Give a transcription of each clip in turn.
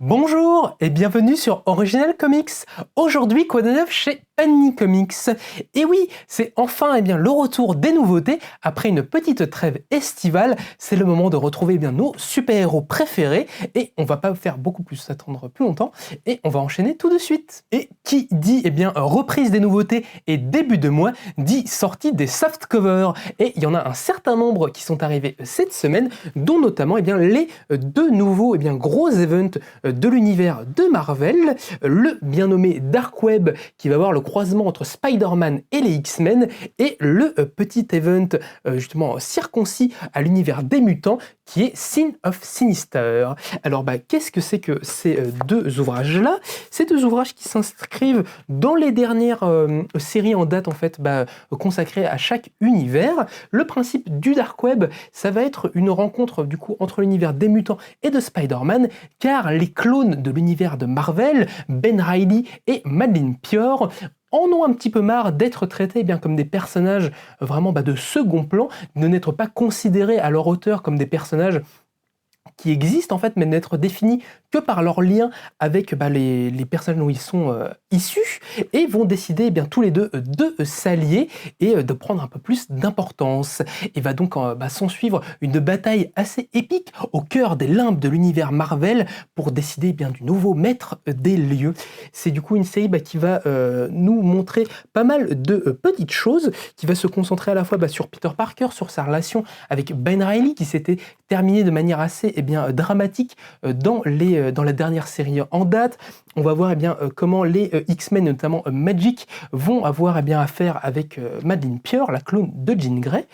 Bonjour et bienvenue sur Original Comics. Aujourd'hui, quoi de neuf chez Panini Comics? Et oui, c'est enfin le retour des nouveautés après une petite trêve estivale. C'est le moment de retrouver nos super-héros préférés et on va pas faire beaucoup plus attendre plus longtemps et on va enchaîner tout de suite. Et qui dit reprise des nouveautés et début de mois dit sortie des softcovers. Et il y en a un certain nombre qui sont arrivés cette semaine, dont notamment les deux nouveaux gros events de l'univers de Marvel, le bien nommé Dark Web qui va voir le croisement entre Spider-Man et les X-Men et le petit event justement circoncis à l'univers des mutants qui est Sin of Sinister. Alors qu'est-ce que c'est que ces deux ouvrages-là? Ces deux ouvrages qui s'inscrivent dans les dernières séries en date consacrées à chaque univers. Le principe du Dark Web, ça va être une rencontre du coup entre l'univers des mutants et de Spider-Man, car les clones de l'univers de Marvel, Ben Reilly et Madelyne Pior, en ont un petit peu marre d'être traités comme des personnages vraiment de second plan, de n'être pas considérés à leur hauteur comme des personnages qui existent en fait, mais n'être définis que par leur lien avec les personnages dont ils sont issus, et vont décider tous les deux de s'allier et de prendre un peu plus d'importance. Et va donc s'en suivre une bataille assez épique au cœur des limbes de l'univers Marvel pour décider du nouveau maître des lieux. C'est du coup une série qui va nous montrer pas mal de petites choses, qui va se concentrer à la fois sur Peter Parker, sur sa relation avec Ben Reilly, qui s'était terminée de manière assez dramatique dans la dernière série en date. On va voir comment les X-Men, notamment Magic, vont avoir affaire avec Madelyne Pior, la clone de Jean Grey.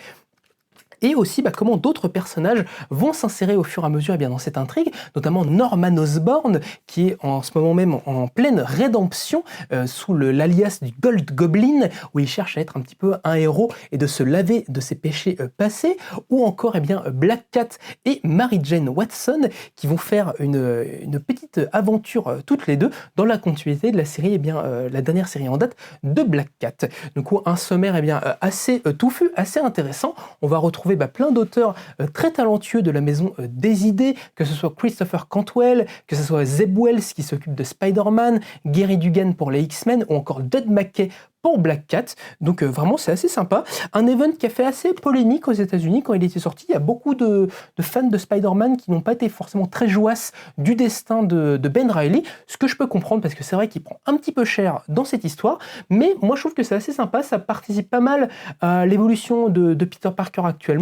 Et aussi comment d'autres personnages vont s'insérer au fur et à mesure dans cette intrigue, notamment Norman Osborn, qui est en ce moment même en pleine rédemption sous l'alias du Gold Goblin, où il cherche à être un petit peu un héros et de se laver de ses péchés passés, ou encore Black Cat et Mary Jane Watson, qui vont faire une petite aventure toutes les deux dans la continuité de la série, la dernière série en date de Black Cat. Du coup, un sommaire assez touffu, assez intéressant. On va retrouver plein d'auteurs très talentueux de la maison des idées, que ce soit Christopher Cantwell, que ce soit Zeb Wells qui s'occupe de Spider-Man, Gary Duggan pour les X-Men, ou encore Doug McKay pour Black Cat. Donc vraiment c'est assez sympa. Un event qui a fait assez polémique aux États-Unis quand il était sorti. Il y a beaucoup de fans de Spider-Man qui n'ont pas été forcément très joyeux du destin de Ben Reilly, ce que je peux comprendre parce que c'est vrai qu'il prend un petit peu cher dans cette histoire, mais moi je trouve que c'est assez sympa, ça participe pas mal à l'évolution de Peter Parker actuellement,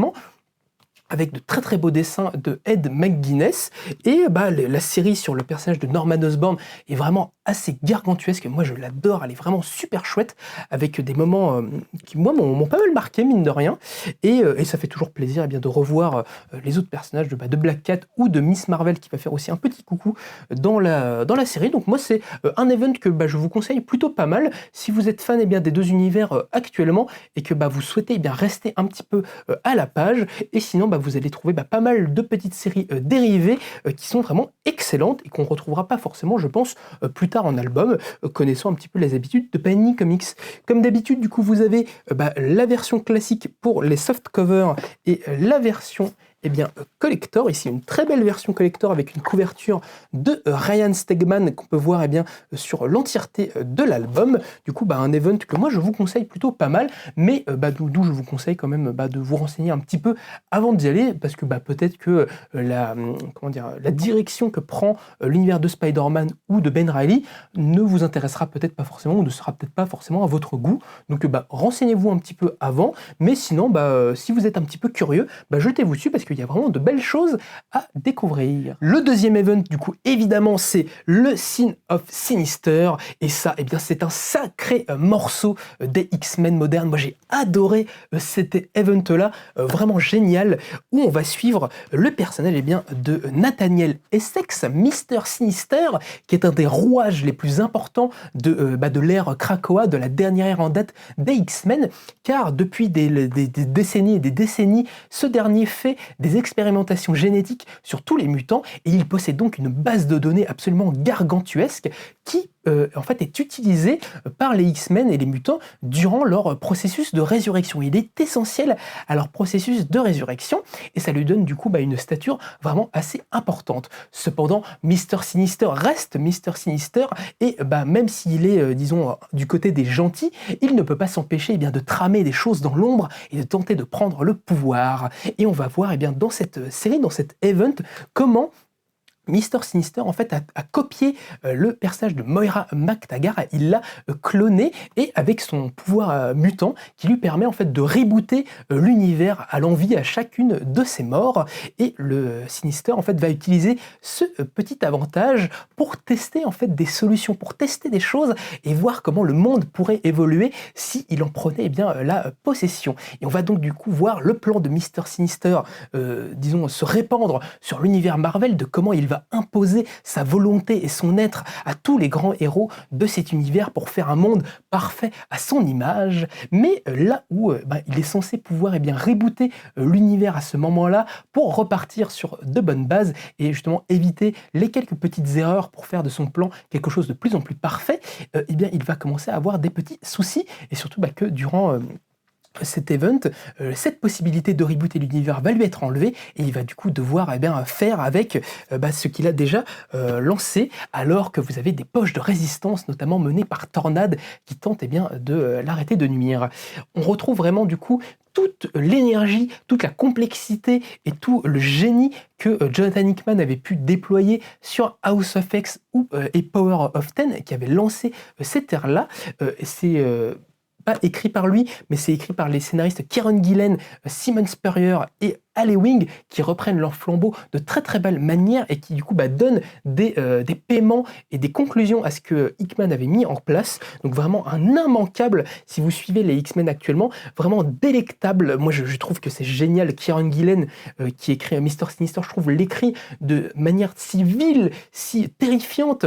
avec de très très beaux dessins de Ed McGuinness, et la série sur le personnage de Norman Osborn est vraiment assez gargantuesque. Moi je l'adore, elle est vraiment super chouette, avec des moments qui moi m'ont pas mal marqué mine de rien, et ça fait toujours plaisir de revoir les autres personnages de Black Cat ou de Miss Marvel, qui va faire aussi un petit coucou dans la série. Donc moi c'est un event que je vous conseille plutôt pas mal si vous êtes fan des deux univers actuellement, et que vous souhaitez rester un petit peu à la page. Et sinon vous allez trouver pas mal de petites séries dérivées qui sont vraiment excellentes et qu'on retrouvera pas forcément, je pense, plus tard en album, connaissant un petit peu les habitudes de Panini Comics. Comme d'habitude, du coup, vous avez la version classique pour les softcovers et la version collector. Ici une très belle version collector avec une couverture de Ryan Stegman qu'on peut voir sur l'entièreté de l'album. Du coup un event que moi je vous conseille plutôt pas mal, mais d'où je vous conseille quand même de vous renseigner un petit peu avant d'y aller, parce que peut-être que la direction que prend l'univers de Spider-Man ou de Ben Reilly ne vous intéressera peut-être pas forcément, ou ne sera peut-être pas forcément à votre goût. Donc renseignez-vous un petit peu avant, mais sinon si vous êtes un petit peu curieux, jetez-vous dessus parce qu'il y a vraiment de belles choses à découvrir. Le deuxième event, du coup, évidemment, c'est le Sin of Sinister, et ça, c'est un sacré morceau des X-Men modernes. Moi, j'ai adoré cet event-là, vraiment génial, où on va suivre le personnage de Nathaniel Essex, Mr. Sinister, qui est un des rouages les plus importants de l'ère Krakoa, de la dernière ère en date des X-Men, car depuis des décennies et des décennies, ce dernier fait des expérimentations génétiques sur tous les mutants et il possède donc une base de données absolument gargantuesque qui en fait est utilisée par les X-Men et les mutants durant leur processus de résurrection. Il est essentiel à leur processus de résurrection et ça lui donne du coup une stature vraiment assez importante. Cependant, Mr. Sinister reste Mr. Sinister et même s'il est, disons, du côté des gentils, il ne peut pas s'empêcher de tramer des choses dans l'ombre et de tenter de prendre le pouvoir. Et on va voir dans cette série, dans cet event, comment Mr. Sinister en fait a copié le personnage de Moira MacTaggart, il l'a cloné et avec son pouvoir mutant qui lui permet en fait de rebooter l'univers à l'envi à chacune de ses morts et le Sinister en fait va utiliser ce petit avantage pour tester en fait des solutions, pour tester des choses et voir comment le monde pourrait évoluer si il en prenait la possession. Et on va donc du coup voir le plan de Mr. Sinister disons se répandre sur l'univers Marvel, de comment il va imposer sa volonté et son être à tous les grands héros de cet univers pour faire un monde parfait à son image. Mais là où il est censé pouvoir rebooter l'univers à ce moment-là pour repartir sur de bonnes bases et justement éviter les quelques petites erreurs pour faire de son plan quelque chose de plus en plus parfait, il va commencer à avoir des petits soucis et surtout que durant cet event, cette possibilité de rebooter l'univers va lui être enlevée et il va du coup devoir faire avec ce qu'il a déjà lancé, alors que vous avez des poches de résistance notamment menées par Tornade qui tentent de l'arrêter de nuire. On retrouve vraiment du coup toute l'énergie, toute la complexité et tout le génie que Jonathan Hickman avait pu déployer sur House of X et Power of Ten, qui avait lancé cette ère-là. C'est pas écrit par lui, mais c'est écrit par les scénaristes Kieron Gillen, Simon Spurrier et Ali Wing, qui reprennent leur flambeau de très très belle manière et qui du coup donnent des paiements et des conclusions à ce que Hickman avait mis en place. Donc vraiment un immanquable si vous suivez les X-Men actuellement, vraiment délectable. Moi je trouve que c'est génial. Kieron Gillen qui écrit Mr. Sinister, je trouve l'écrit de manière si vile, si terrifiante.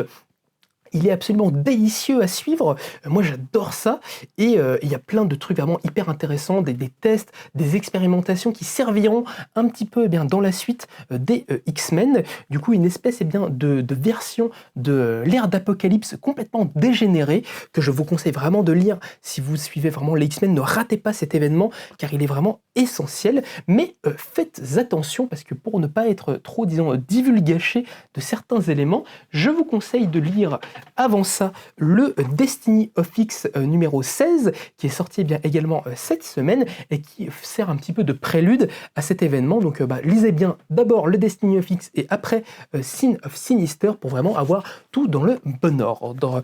Il est absolument délicieux à suivre. Moi, j'adore ça. Et il y a plein de trucs vraiment hyper intéressants, des tests, des expérimentations qui serviront un petit peu dans la suite des X-Men. Du coup, une espèce de version de l'ère d'Apocalypse complètement dégénérée que je vous conseille vraiment de lire si vous suivez vraiment les X-Men. Ne ratez pas cet événement car il est vraiment essentiel. Mais faites attention parce que pour ne pas être trop, disons, divulgaché de certains éléments, je vous conseille de lire avant ça, le Destiny of X numéro 16, qui est sorti également cette semaine et qui sert un petit peu de prélude à cet événement. Donc lisez bien d'abord le Destiny of X et après Sin of Sinister pour vraiment avoir tout dans le bon ordre.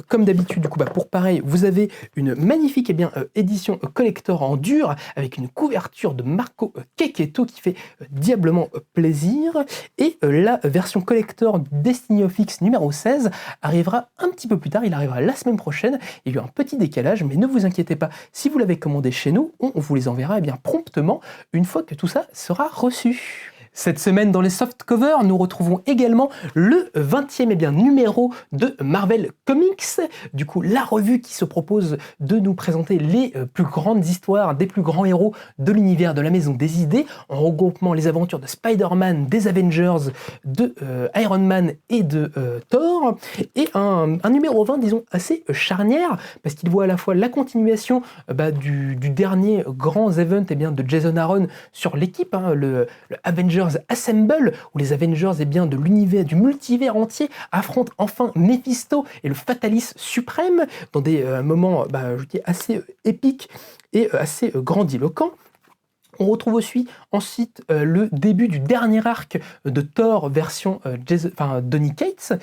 Comme d'habitude, du coup, pour pareil, vous avez une magnifique édition collector en dur avec une couverture de Marco Checchetto qui fait diablement plaisir. Et la version collector du Destiny of X numéro 16 arrivera un petit peu plus tard, il arrivera la semaine prochaine. Il y a eu un petit décalage, mais ne vous inquiétez pas, si vous l'avez commandé chez nous, on vous les enverra promptement une fois que tout ça sera reçu. Cette semaine, dans les softcovers, nous retrouvons également le 20e numéro de Marvel Comics. Du coup, la revue qui se propose de nous présenter les plus grandes histoires des plus grands héros de l'univers de la Maison des Idées, en regroupant les aventures de Spider-Man, des Avengers, de Iron Man et de Thor. Et un numéro 20, disons, assez charnière, parce qu'il voit à la fois la continuation du dernier grand event de Jason Aaron sur l'équipe, le Avengers Assemble, où les Avengers de l'univers, du multivers entier affrontent enfin Mephisto et le Fatalis suprême dans des moments je dis assez épiques et assez grandiloquents. On retrouve aussi ensuite le début du dernier arc de Thor version Donny Cates,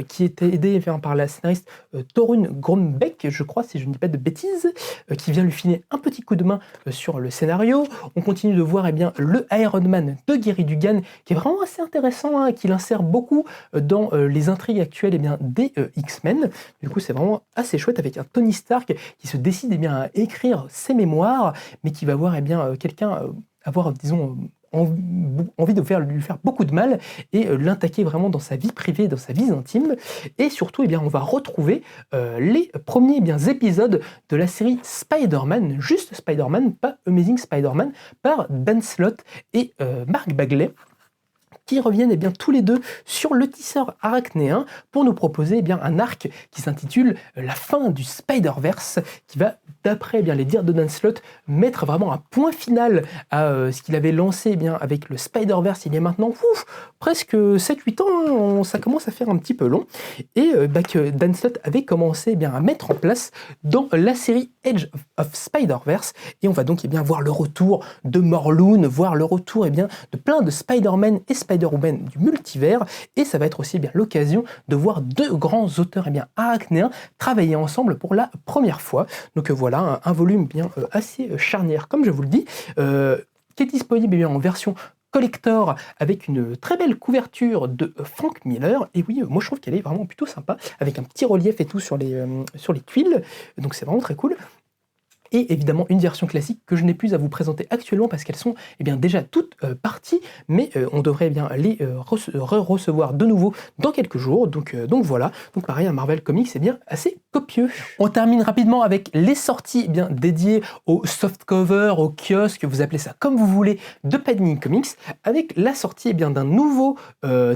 qui était aidé par la scénariste Torunn Grønbekk, je crois, si je ne dis pas de bêtises, qui vient lui filer un petit coup de main sur le scénario. On continue de voir le Iron Man de Gary Dugan, qui est vraiment assez intéressant, qui l'insère beaucoup dans les intrigues actuelles des X-Men. Du coup, c'est vraiment assez chouette avec un Tony Stark qui se décide à écrire ses mémoires, mais qui va voir quelqu'un avoir, disons, envie de lui faire beaucoup de mal et l'attaquer vraiment dans sa vie privée, dans sa vie intime. Et surtout, eh bien, on va retrouver les premiers épisodes de la série Spider-Man, juste Spider-Man, pas Amazing Spider-Man, par Dan Slott et Mark Bagley, qui reviennent tous les deux sur le tisseur arachnéen pour nous proposer un arc qui s'intitule La fin du Spider-Verse, qui va, d'après les dires de Dan Slott, mettre vraiment un point final à ce qu'il avait lancé avec le Spider-Verse il y a maintenant presque 7-8 ans, ça commence à faire un petit peu long, et que Dan Slott avait commencé à mettre en place dans la série Edge of Spider-Verse, et on va donc voir le retour de Morlun, voir le retour de plein de Spider-Man et Spider-Woman du multivers, et ça va être aussi l'occasion de voir deux grands auteurs arachnéens travailler ensemble pour la première fois. Donc voilà, un volume assez charnière, comme je vous le dis, qui est disponible en version collector avec une très belle couverture de Frank Miller. Et oui, moi je trouve qu'elle est vraiment plutôt sympa, avec un petit relief et tout sur les tuiles, donc c'est vraiment très cool. Et évidemment une version classique que je n'ai plus à vous présenter actuellement parce qu'elles sont déjà toutes parties, mais on devrait les recevoir de nouveau dans quelques jours. Donc voilà, donc pareil, un Marvel Comics c'est assez copieux. On termine rapidement avec les sorties dédiées au softcover, au kiosque, vous appelez ça comme vous voulez, de Panini Comics, avec la sortie d'un nouveau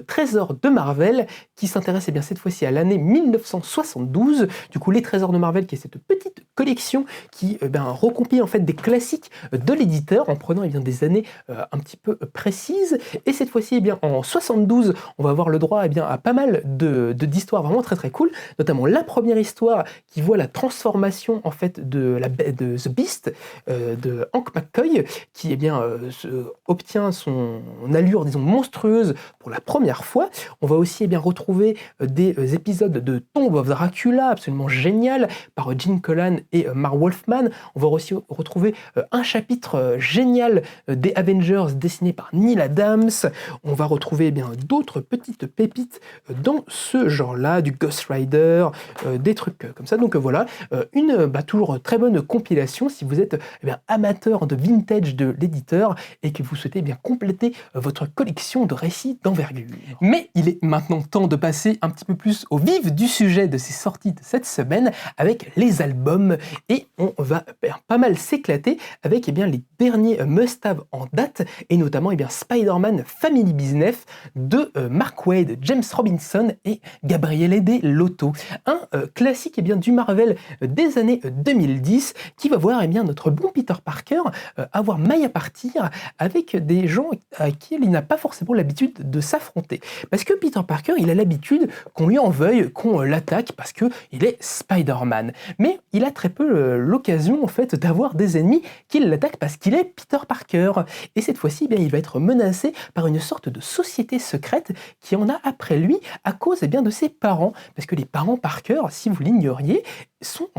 trésor de Marvel qui s'intéresse cette fois-ci à l'année 1972. Du coup, les trésors de Marvel, qui est cette petite collection qui recompile en fait des classiques de l'éditeur en prenant des années un petit peu précises. Et cette fois-ci, en 72, on va avoir le droit à pas mal d'histoires vraiment très très cool, notamment la première histoire qui voit la transformation en fait de The Beast de Hank McCoy, qui obtient son allure disons monstrueuse pour la première fois. On va aussi retrouver des épisodes de Tomb of Dracula absolument génial par Gene Colan et Marv Wolfman. On va aussi retrouver un chapitre génial des Avengers dessiné par Neil Adams. On va retrouver d'autres petites pépites dans ce genre-là, du Ghost Rider, des trucs comme ça. Donc voilà, une toujours très bonne compilation si vous êtes amateur de vintage de l'éditeur et que vous souhaitez compléter votre collection de récits d'envergure. Mais il est maintenant temps de passer un petit peu plus au vif du sujet de ces sorties de cette semaine avec les albums, et on va pas mal s'éclater avec les derniers must-have en date, et notamment Spider-Man Family Business de Mark Waid, James Robinson et Gabriele De Lotto. Un classique du Marvel des années 2010 qui va voir notre bon Peter Parker avoir maille à partir avec des gens à qui il n'a pas forcément l'habitude de s'affronter. Parce que Peter Parker, il a l'habitude qu'on lui en veuille, qu'on l'attaque parce qu'il est Spider-Man. Mais il a très peu l'occasion en fait d'avoir des ennemis qui l'attaquent parce qu'il est Peter Parker. Et cette fois-ci, il va être menacé par une sorte de société secrète qui en a après lui à cause de ses parents. Parce que les parents Parker, si vous l'ignoriez, sont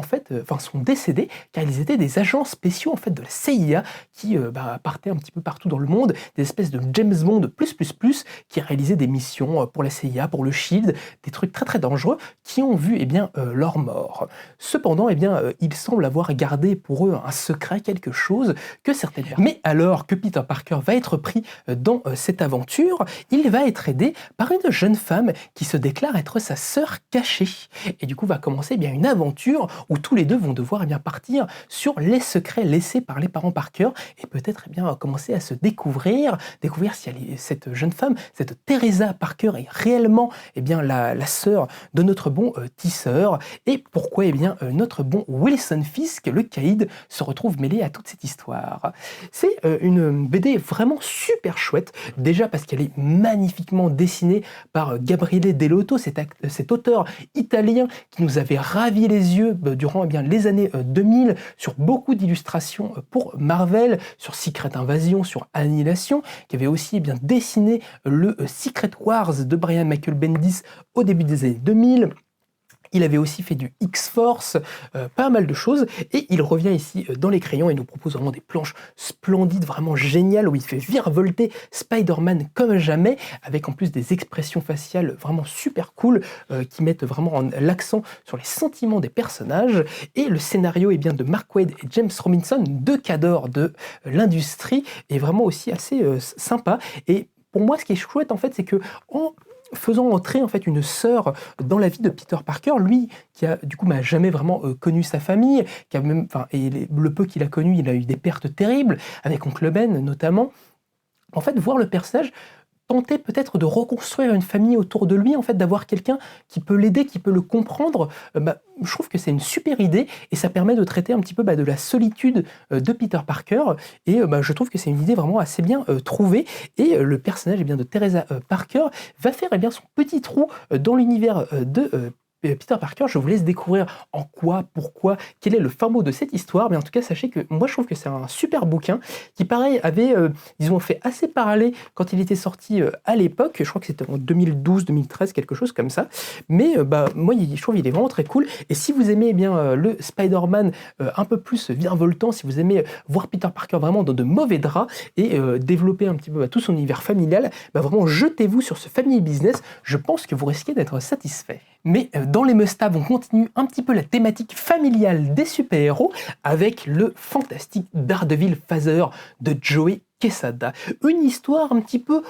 décédés car ils étaient des agents spéciaux en fait de la CIA qui partaient un petit peu partout dans le monde, des espèces de James Bond plus qui réalisaient des missions pour la CIA, pour le Shield, des trucs très très dangereux qui ont vu leur mort. Cependant, ils semblent avoir gardé pour eux un secret, quelque chose que certaines personnes. Mais alors que Peter Parker va être pris dans cette aventure, il va être aidé par une jeune femme qui se déclare être sa sœur cachée. Et du coup va commencer une aventure où tous les deux vont devoir partir sur les secrets laissés par les parents Parker et peut-être commencer à se découvrir si cette jeune femme, cette Teresa Parker est réellement la sœur de notre bon tisseur, et pourquoi notre bon Wilson Fisk, le caïd, se retrouve mêlé à toute cette histoire. C'est une BD vraiment super chouette, déjà parce qu'elle est magnifiquement dessinée par Gabriele De Lotto, cet auteur italien qui nous avait ravi les yeux durant les années 2000 sur beaucoup d'illustrations pour Marvel, sur Secret Invasion, sur Annihilation, qui avait aussi dessiné le Secret Wars de Brian Michael Bendis au début des années 2000. Il avait aussi fait du X-Force, pas mal de choses, et il revient ici dans les crayons et nous propose vraiment des planches splendides, vraiment géniales, où il fait virevolter Spider-Man comme jamais, avec en plus des expressions faciales vraiment super cool, qui mettent vraiment l'accent sur les sentiments des personnages. Et le scénario est bien de Mark Waid et James Robinson, deux cadors de l'industrie, est vraiment aussi assez sympa. Et pour moi, ce qui est chouette, en fait, c'est que en faisant entrer en fait une sœur dans la vie de Peter Parker, lui qui a du coup jamais vraiment connu sa famille, qui a même, enfin, et le peu qu'il a connu, il a eu des pertes terribles avec Oncle Ben notamment. En fait, voir le personnage tenter peut-être de reconstruire une famille autour de lui, en fait, d'avoir quelqu'un qui peut l'aider, qui peut le comprendre, je trouve que c'est une super idée et ça permet de traiter un petit peu de la solitude de Peter Parker et je trouve que c'est une idée vraiment assez bien trouvée et le personnage de Teresa Parker va faire son petit trou dans l'univers de Peter Parker. Je vous laisse découvrir en quoi, pourquoi, quel est le fin mot de cette histoire, mais en tout cas sachez que moi je trouve que c'est un super bouquin qui pareil avait disons fait assez parler quand il était sorti à l'époque, je crois que c'était en 2012-2013, quelque chose comme ça, mais moi je trouve qu'il est vraiment très cool et si vous aimez le Spider-Man un peu plus virevoltant, si vous aimez voir Peter Parker vraiment dans de mauvais draps et développer un petit peu tout son univers familial, vraiment jetez-vous sur ce family business, je pense que vous risquez d'être satisfait. Mais dans les must-have, on continue un petit peu la thématique familiale des super-héros avec le fantastique Daredevil Phaser de Joey Quesada. Une histoire un petit peu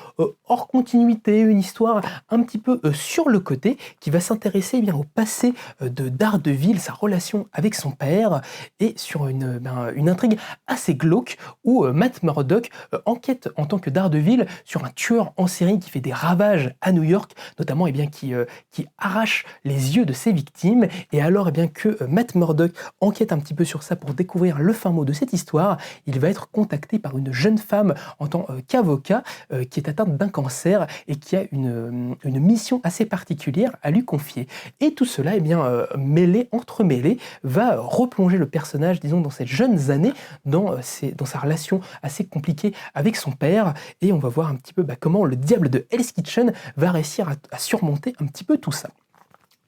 hors continuité, une histoire un petit peu sur le côté qui va s'intéresser au passé de Daredevil, sa relation avec son père et sur une intrigue assez glauque où Matt Murdock enquête en tant que Daredevil sur un tueur en série qui fait des ravages à New York, notamment qui arrache les yeux de ses victimes et alors que Matt Murdock enquête un petit peu sur ça pour découvrir le fin mot de cette histoire, il va être contacté par une jeune femme en tant qu'avocat qui est atteinte d'un cancer et qui a une mission assez particulière à lui confier. Et tout cela, entremêlé, va replonger le personnage, disons, dans ses jeunes années, dans sa relation assez compliquée avec son père. Et on va voir un petit peu comment le diable de Hell's Kitchen va réussir à surmonter un petit peu tout ça.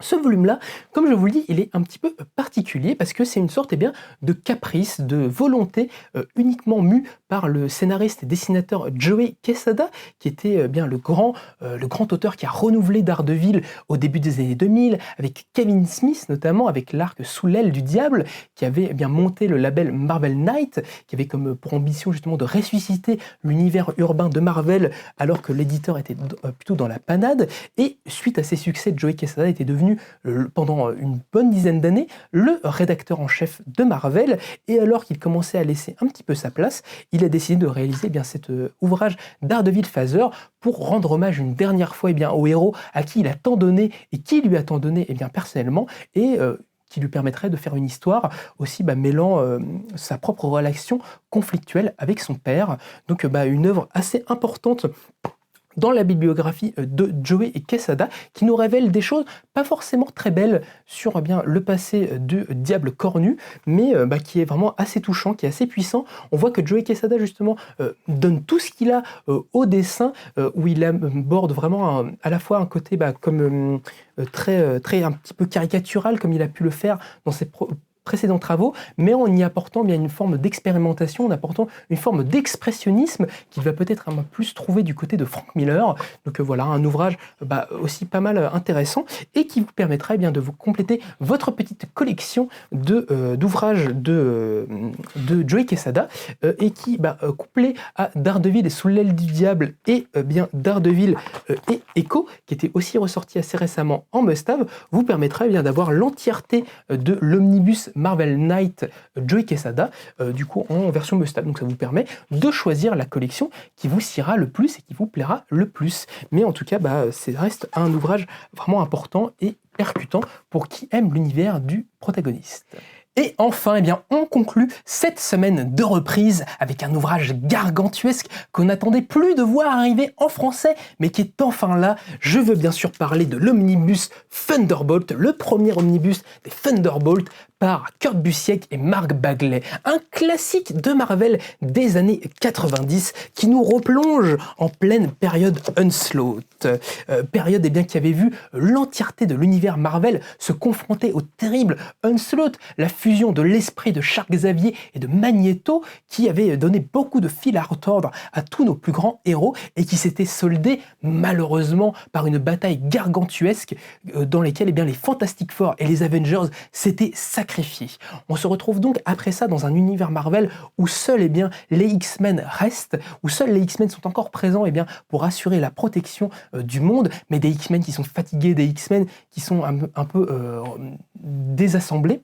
Ce volume-là, comme je vous le dis, il est un petit peu particulier parce que c'est une sorte de caprice, de volonté uniquement mue par le scénariste et dessinateur Joey Quesada, qui était le grand auteur qui a renouvelé Daredevil au début des années 2000, avec Kevin Smith notamment, avec l'arc Sous l'aile du diable, qui avait monté le label Marvel Knight, qui avait comme pour ambition justement de ressusciter l'univers urbain de Marvel alors que l'éditeur était plutôt dans la panade. Et suite à ses succès, Joey Quesada était devenu pendant une bonne dizaine d'années le rédacteur en chef de Marvel et alors qu'il commençait à laisser un petit peu sa place, il a décidé de réaliser cet ouvrage Daredevil Phaser pour rendre hommage une dernière fois au héros à qui il a tant donné et qui lui a tant donné personnellement et qui lui permettrait de faire une histoire aussi mêlant sa propre relation conflictuelle avec son père. Donc une œuvre assez importante dans la bibliographie de Joey et Quesada, qui nous révèle des choses pas forcément très belles sur le passé du diable cornu, mais qui est vraiment assez touchant, qui est assez puissant. On voit que Joey Quesada, justement, donne tout ce qu'il a au dessin, où il aborde vraiment à la fois un côté comme très un petit peu caricatural, comme il a pu le faire dans ses précédents travaux, mais en y apportant une forme d'expérimentation, en apportant une forme d'expressionnisme qu'il va peut-être un peu plus trouver du côté de Frank Miller. Donc voilà, un ouvrage aussi pas mal intéressant et qui vous permettra de vous compléter votre petite collection d'ouvrages de Joey Quesada et qui, couplé à Daredevil et Sous l'aile du diable et Daredevil et Echo, qui était aussi ressorti assez récemment en must-have, vous permettra d'avoir l'entièreté de l'omnibus Marvel Knight Joey Quesada, du coup en version must-have. Donc ça vous permet de choisir la collection qui vous siera le plus et qui vous plaira le plus. Mais en tout cas, ça reste un ouvrage vraiment important et percutant pour qui aime l'univers du protagoniste. Et enfin, on conclut cette semaine de reprise avec un ouvrage gargantuesque qu'on n'attendait plus de voir arriver en français, mais qui est enfin là. Je veux bien sûr parler de l'omnibus Thunderbolt, le premier omnibus des Thunderbolt, par Kurt Busiek et Mark Bagley, un classique de Marvel des années 90 qui nous replonge en pleine période Onslaught. Période qui avait vu l'entièreté de l'univers Marvel se confronter au terrible Onslaught, la fusion de l'esprit de Charles Xavier et de Magneto qui avait donné beaucoup de fil à retordre à tous nos plus grands héros et qui s'était soldé malheureusement par une bataille gargantuesque dans laquelle les Fantastic Four et les Avengers s'étaient sacrifiés. On se retrouve donc après ça dans un univers Marvel où seuls les X-Men restent, où seuls les X-Men sont encore présents pour assurer la protection du monde, mais des X-Men qui sont fatigués, des X-Men qui sont un peu désassemblés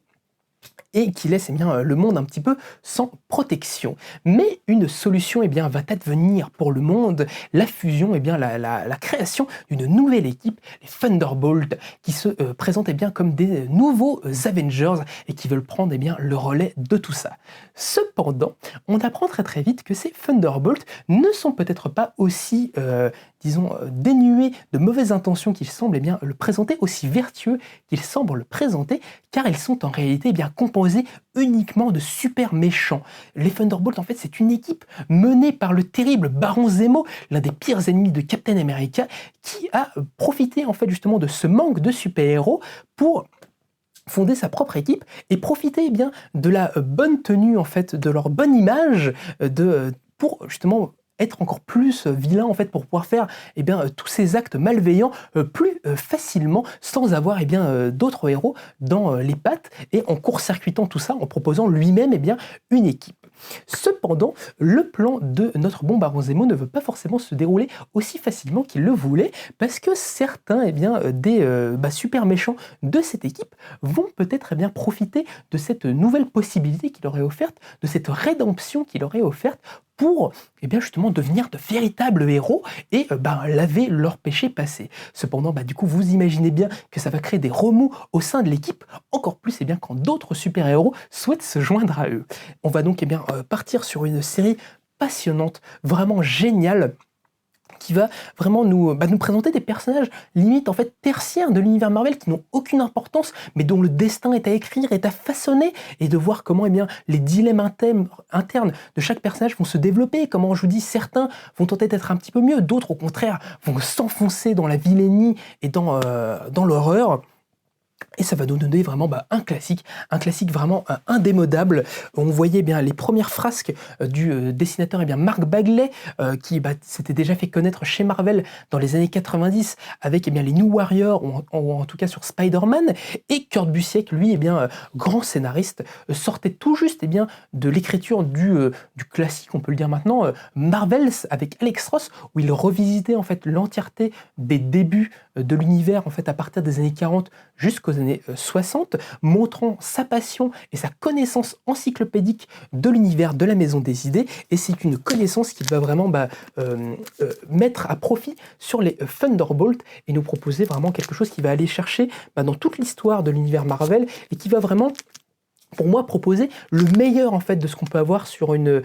et qui laisse le monde un petit peu sans protection. Mais une solution va advenir pour le monde, la fusion, la création d'une nouvelle équipe, les Thunderbolts, qui se présentent comme des nouveaux Avengers et qui veulent prendre le relais de tout ça. Cependant, on apprend très très vite que ces Thunderbolts ne sont peut-être pas aussi dénués de mauvaises intentions qu'ils semblent le présenter, aussi vertueux qu'ils semblent le présenter, car ils sont en réalité composés uniquement de super méchants. Les Thunderbolts, en fait, c'est une équipe menée par le terrible Baron Zemo, l'un des pires ennemis de Captain America, qui a profité en fait justement de ce manque de super-héros pour fonder sa propre équipe et profiter de la bonne tenue, en fait, de leur bonne image, pour justement être encore plus vilain en fait pour pouvoir faire tous ces actes malveillants plus facilement sans avoir d'autres héros dans les pattes et en court-circuitant tout ça en proposant lui-même une équipe. Cependant, le plan de notre bon Baron Zemo ne veut pas forcément se dérouler aussi facilement qu'il le voulait parce que certains des super méchants de cette équipe vont peut-être profiter de cette nouvelle possibilité qu'il aurait offerte, de cette rédemption qu'il aurait offerte pour justement devenir de véritables héros et laver leurs péchés passés. Cependant, du coup, vous imaginez bien que ça va créer des remous au sein de l'équipe, encore plus quand d'autres super-héros souhaitent se joindre à eux. On va donc partir sur une série passionnante, vraiment géniale, qui va vraiment nous présenter des personnages limite en fait tertiaires de l'univers Marvel qui n'ont aucune importance mais dont le destin est à écrire, est à façonner et de voir comment les dilemmes internes de chaque personnage vont se développer, comment je vous dis certains vont tenter d'être un petit peu mieux, d'autres au contraire vont s'enfoncer dans la vilainie et dans l'horreur. Et ça va nous donner vraiment un classique vraiment indémodable. On voyait les premières frasques du dessinateur Mark Bagley qui s'était déjà fait connaître chez Marvel dans les années 90 avec les New Warriors ou en tout cas sur Spider-Man. Et Kurt Busiek, lui, grand scénariste, sortait tout juste de l'écriture du classique, on peut le dire maintenant, Marvels avec Alex Ross, où il revisitait en fait l'entièreté des débuts de l'univers en fait à partir des années 40 jusqu'aux années 60, montrant sa passion et sa connaissance encyclopédique de l'univers de la Maison des Idées, et c'est une connaissance qu'il va vraiment mettre à profit sur les Thunderbolts et nous proposer vraiment quelque chose qui va aller chercher dans toute l'histoire de l'univers Marvel et qui va vraiment pour moi, proposer le meilleur en fait de ce qu'on peut avoir sur une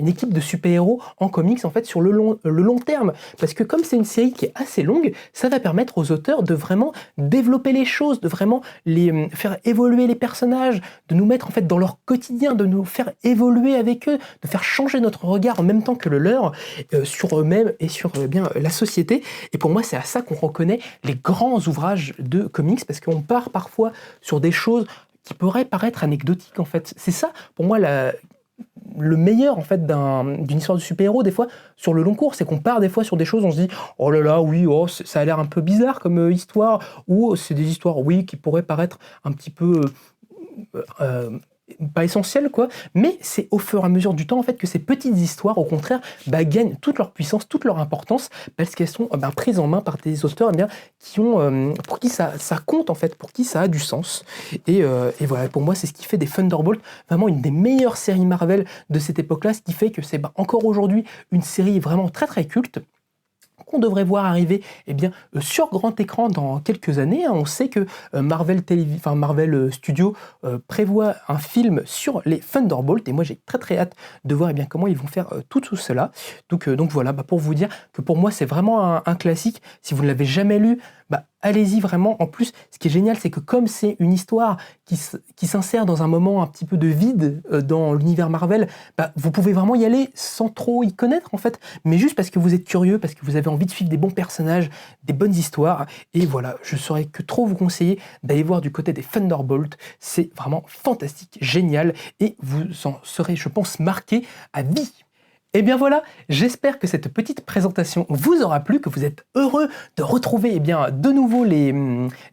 équipe de super-héros en comics en fait sur le long terme. Parce que comme c'est une série qui est assez longue, ça va permettre aux auteurs de vraiment développer les choses, de vraiment les faire évoluer les personnages, de nous mettre en fait dans leur quotidien, de nous faire évoluer avec eux, de faire changer notre regard en même temps que le leur sur eux-mêmes et sur la société. Et pour moi, c'est à ça qu'on reconnaît les grands ouvrages de comics parce qu'on part parfois sur des choses qui pourrait paraître anecdotique en fait. C'est ça, pour moi, le meilleur en fait d'une histoire de super-héros, des fois, sur le long cours, c'est qu'on part des fois sur des choses, on se dit « Oh là là, oui, ça a l'air un peu bizarre comme histoire », ou c'est des histoires, oui, qui pourraient paraître un petit peu pas essentiel quoi, mais c'est au fur et à mesure du temps en fait que ces petites histoires au contraire gagnent toute leur puissance, toute leur importance parce qu'elles sont prises en main par des auteurs qui ont pour qui ça compte en fait, pour qui ça a du sens et voilà, pour moi c'est ce qui fait des Thunderbolts vraiment une des meilleures séries Marvel de cette époque-là, ce qui fait que c'est encore aujourd'hui une série vraiment très très culte qu'on devrait voir arriver sur grand écran dans quelques années. On sait que Marvel Studios prévoit un film sur les Thunderbolts et moi j'ai très très hâte de voir comment ils vont faire tout cela. Donc voilà, pour vous dire que pour moi c'est vraiment un classique. Si vous ne l'avez jamais lu, allez-y vraiment. En plus, ce qui est génial, c'est que comme c'est une histoire qui s'insère dans un moment un petit peu de vide dans l'univers Marvel, bah, vous pouvez vraiment y aller sans trop y connaître en fait, mais juste parce que vous êtes curieux, parce que vous avez envie de suivre des bons personnages, des bonnes histoires. Et voilà, je saurais que trop vous conseiller d'aller voir du côté des Thunderbolts. C'est vraiment fantastique, génial, et vous en serez, je pense, marqué à vie. Et bien voilà, j'espère que cette petite présentation vous aura plu, que vous êtes heureux de retrouver de nouveau les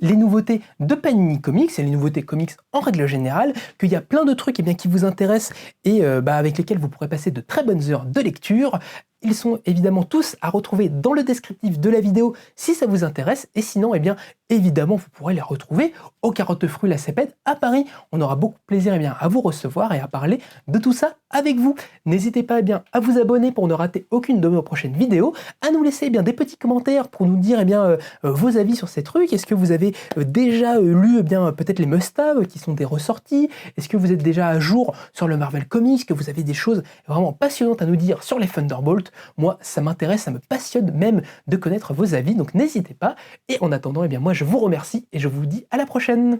nouveautés de Panini Comics et les nouveautés comics en règle générale, qu'il y a plein de trucs qui vous intéressent et avec lesquels vous pourrez passer de très bonnes heures de lecture. Ils sont évidemment tous à retrouver dans le descriptif de la vidéo si ça vous intéresse, et sinon, évidemment, vous pourrez les retrouver au Carotte Fruit La Cépède à Paris. On aura beaucoup de plaisir à vous recevoir et à parler de tout ça avec vous. N'hésitez pas à vous abonner pour ne rater aucune de nos prochaines vidéos, à nous laisser des petits commentaires pour nous dire vos avis sur ces trucs. Est-ce que vous avez déjà lu peut-être les must-have qui sont des ressorties? Est-ce que vous êtes déjà à jour sur le Marvel Comics? Que vous avez des choses vraiment passionnantes à nous dire sur les Thunderbolts? Moi, ça m'intéresse, ça me passionne même de connaître vos avis, donc n'hésitez pas. Et en attendant, moi je vous remercie et je vous dis à la prochaine.